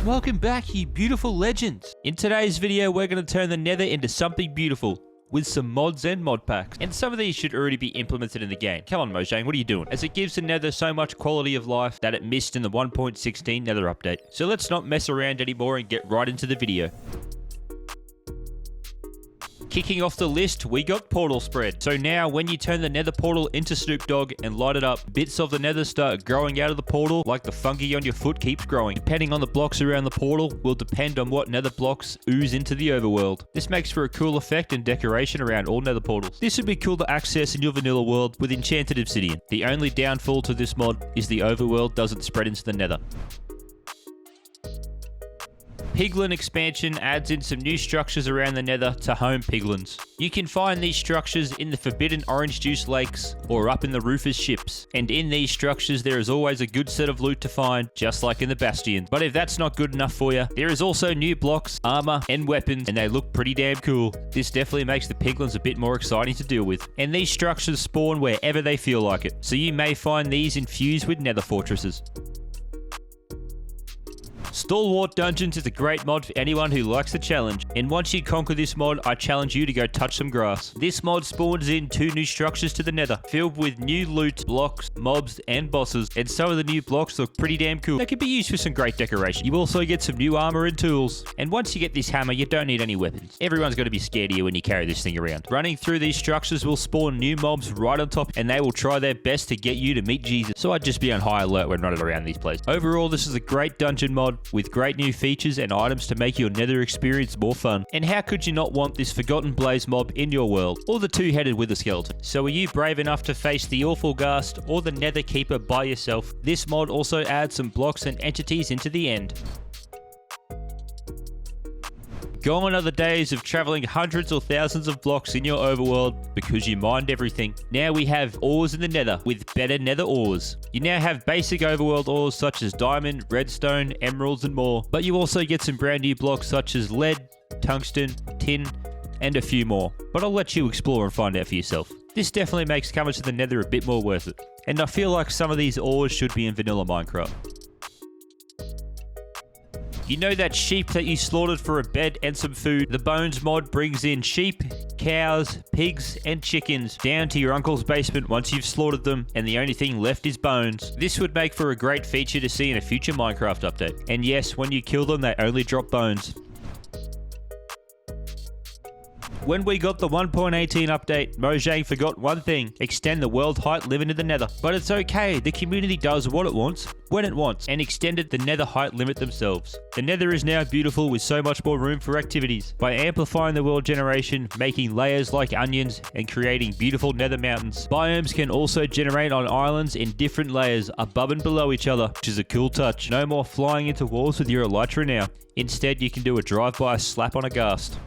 Welcome back, you beautiful legends. In today's video, we're going to turn the Nether into something beautiful with some mods and mod packs. And some of these should already be implemented in the game. Come on, Mojang, what are you doing? As it gives the Nether so much quality of life that it missed in the 1.16 Nether update. So let's not mess around anymore and get right into the video. Kicking off the list, we got portal spread. So now when you turn the Nether portal into Snoop Dogg and light it up, bits of the Nether start growing out of the portal like the fungi on your foot keeps growing. Depending on the blocks around the portal will depend on what Nether blocks ooze into the overworld. This makes for a cool effect and decoration around all Nether portals. This would be cool to access in your vanilla world with enchanted obsidian. The only downfall to this mod is the overworld doesn't spread into the Nether. Piglin expansion adds in some new structures around the Nether to home piglins. You can find these structures in the forbidden orange juice lakes or up in the roofers' ships. And in these structures there is always a good set of loot to find, just like in the Bastion. But if that's not good enough for you, there is also new blocks, armor, and weapons, and they look pretty damn cool. This definitely makes the piglins a bit more exciting to deal with. And these structures spawn wherever they feel like it, so you may find these infused with Nether fortresses. Stalwart Dungeons is a great mod for anyone who likes the challenge, and once you conquer this mod, I challenge you to go touch some grass. This mod spawns in 2 new structures to the Nether, filled with new loot, blocks, mobs, and bosses, and some of the new blocks look pretty damn cool. They can be used for some great decoration. You also get some new armor and tools, and once you get this hammer, you don't need any weapons. Everyone's going to be scared of you when you carry this thing around. Running through these structures will spawn new mobs right on top, and they will try their best to get you to meet Jesus, so I'd just be on high alert when running around these places. Overall, this is a great dungeon mod with great new features and items to make your Nether experience more fun. And how could you not want this Forgotten Blaze mob in your world, or the 2-headed Wither skeleton? So are you brave enough to face the Awful Ghast or the Nether Keeper by yourself? This mod also adds some blocks and entities into the end. Gone are the days of traveling hundreds or thousands of blocks in your overworld because you mined everything. Now we have ores in the Nether with better Nether ores. You now have basic overworld ores such as diamond, redstone, emeralds, and more. But you also get some brand new blocks such as lead, tungsten, tin, and a few more. But I'll let you explore and find out for yourself. This definitely makes coming to the Nether a bit more worth it. And I feel like some of these ores should be in vanilla Minecraft. You know that sheep that you slaughtered for a bed and some food? The Bones mod brings in sheep, cows, pigs, and chickens down to your uncle's basement once you've slaughtered them, and the only thing left is bones. This would make for a great feature to see in a future Minecraft update. And yes, when you kill them, they only drop bones. When we got the 1.18 update, Mojang forgot one thing: extend the world height limit in the Nether. But it's okay, the community does what it wants, when it wants, and extended the Nether height limit themselves. The Nether is now beautiful with so much more room for activities. By amplifying the world generation, making layers like onions, and creating beautiful Nether mountains, biomes can also generate on islands in different layers above and below each other, which is a cool touch. No more flying into walls with your elytra now. Instead, you can do a drive-by slap on a ghast.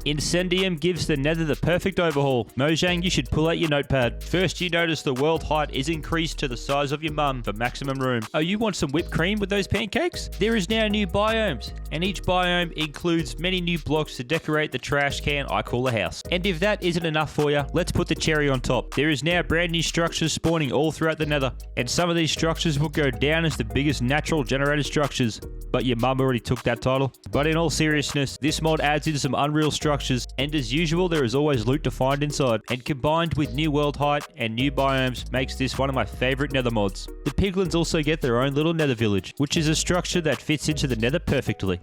Incendium gives the Nether the perfect overhaul. Mojang, you should pull out your notepad. First, you notice the world height is increased to the size of your mum for maximum room. Oh, you want some whipped cream with those pancakes? There is now new biomes, and each biome includes many new blocks to decorate the trash can I call a house. And if that isn't enough for you, let's put the cherry on top. There is now brand new structures spawning all throughout the Nether, and some of these structures will go down as the biggest natural generated structures. But your mum already took that title. But in all seriousness, this mod adds in some unreal structures, and as usual, there is always loot to find inside. And combined with new world height and new biomes makes this one of my favorite Nether mods. The piglins also get their own little Nether village, which is a structure that fits into the Nether perfectly.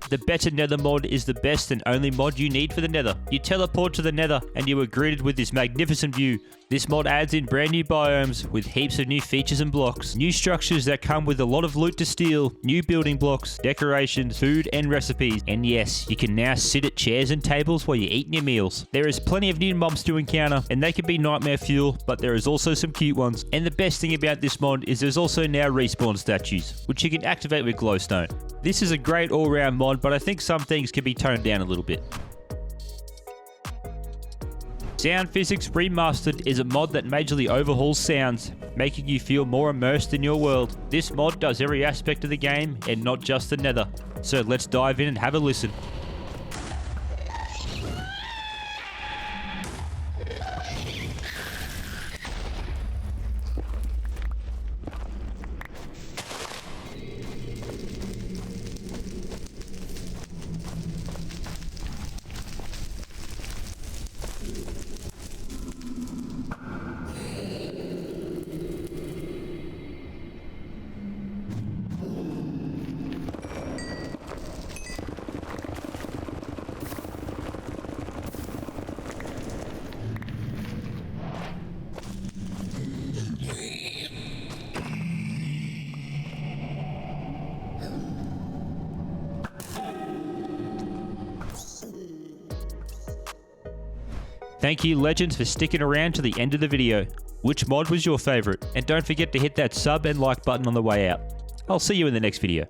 The better Nether mod is the best and only mod you need for the Nether. You teleport to the Nether and you are greeted with this magnificent view. This mod adds in brand new biomes with heaps of new features and blocks, new structures that come with a lot of loot to steal, new building blocks, decorations, food, and recipes. And yes, you can now sit at chairs and tables while you're eating your meals. There is plenty of new mobs to encounter, and they can be nightmare fuel, but there is also some cute ones. And the best thing about this mod is there's also now respawn statues, which you can activate with glowstone. This is a great all-round mod, but I think some things can be toned down a little bit. Sound Physics Remastered is a mod that majorly overhauls sounds, making you feel more immersed in your world. This mod does every aspect of the game and not just the Nether. So let's dive in and have a listen. Thank you, Legends, for sticking around to the end of the video. Which mod was your favourite? And don't forget to hit that sub and like button on the way out. I'll see you in the next video.